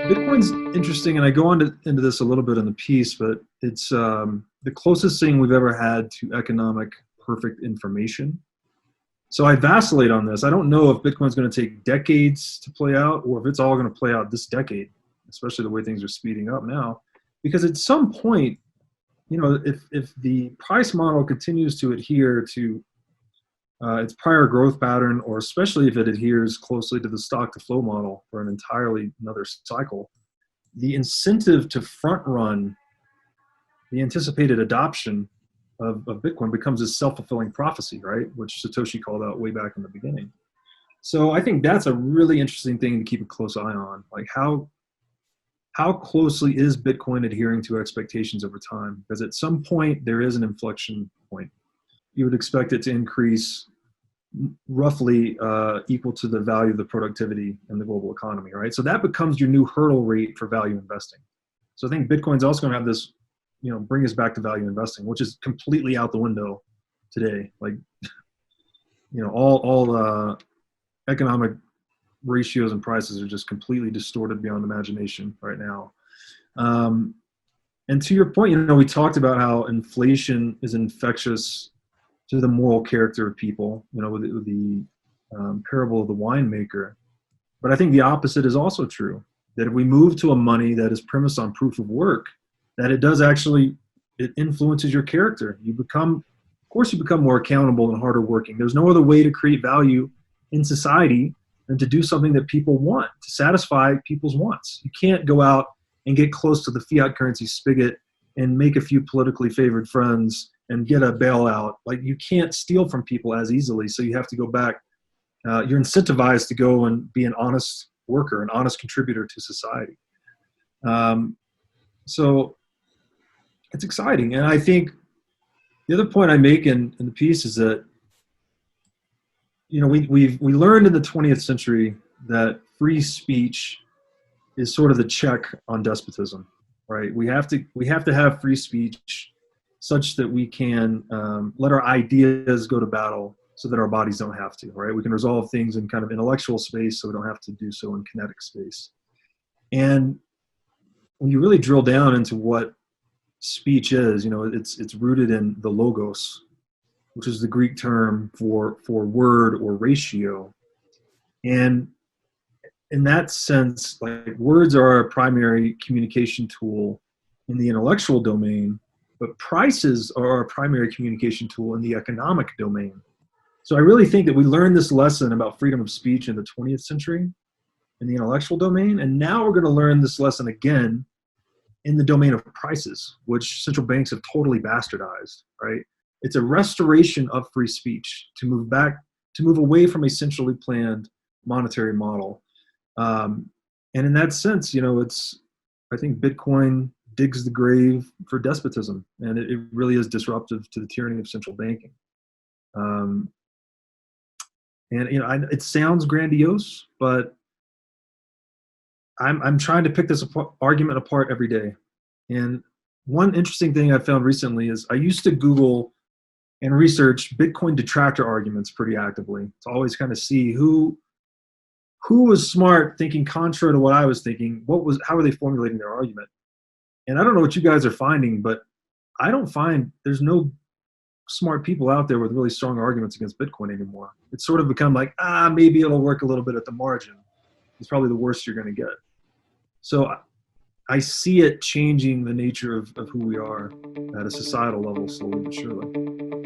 Bitcoin's interesting, and I go into this a little bit in the piece, but it's the closest thing we've ever had to economic perfect information. So I vacillate on this. I don't know if Bitcoin's going to take decades to play out or if it's all going to play out this decade, especially the way things are speeding up now. Because at some point, if the price model continues to adhere to its prior growth pattern, or especially if it adheres closely to the stock to flow model for an entirely another cycle, the incentive to front run the anticipated adoption of Bitcoin becomes a self-fulfilling prophecy, right? Which Satoshi called out way back in the beginning. So I think that's a really interesting thing to keep a close eye on. Like how closely is Bitcoin adhering to expectations over time? Because at some point there is an inflection point. You would expect it to increase roughly equal to the value of the productivity in the global economy, right? So that becomes your new hurdle rate for value investing. So I think Bitcoin's also going to have this, bring us back to value investing, which is completely out the window today. Like, all economic ratios and prices are just completely distorted beyond imagination right now. And to your point, we talked about how inflation is infectious to the moral character of people, with the parable of the winemaker. But I think the opposite is also true, that if we move to a money that is premised on proof of work, that it influences your character. Of course you become more accountable and harder working. There's no other way to create value in society than to do something that people want, to satisfy people's wants. You can't go out and get close to the fiat currency spigot and make a few politically favored friends and get a bailout. Like, you can't steal from people as easily, so you have to go back. You're incentivized to go and be an honest worker, an honest contributor to society. So it's exciting. And I think the other point I make in the piece is that, we learned in the 20th century that free speech is sort of the check on despotism, right? We have to have free speech such that we can let our ideas go to battle so that our bodies don't have to, right? We can resolve things in kind of intellectual space so we don't have to do so in kinetic space. And when you really drill down into what speech is, it's rooted in the logos, which is the Greek term for word or ratio. And in that sense, like, words are our primary communication tool in the intellectual domain, but prices are our primary communication tool in the economic domain. So I really think that we learned this lesson about freedom of speech in the 20th century in the intellectual domain, and now we're going to learn this lesson again in the domain of prices, which central banks have totally bastardized, right? It's a restoration of free speech to move away from a centrally planned monetary model. And in that sense, I think Bitcoin digs the grave for despotism, and it really is disruptive to the tyranny of central banking. It sounds grandiose, but I'm trying to pick this argument apart every day. And one interesting thing I found recently is I used to Google and research Bitcoin detractor arguments pretty actively to always kind of see who was smart, thinking contrary to what I was thinking. How were they formulating their argument? And I don't know what you guys are finding, but there's no smart people out there with really strong arguments against Bitcoin anymore. It's sort of become like, maybe it'll work a little bit at the margin. It's probably the worst you're going to get. So I see it changing the nature of who we are at a societal level, slowly but surely.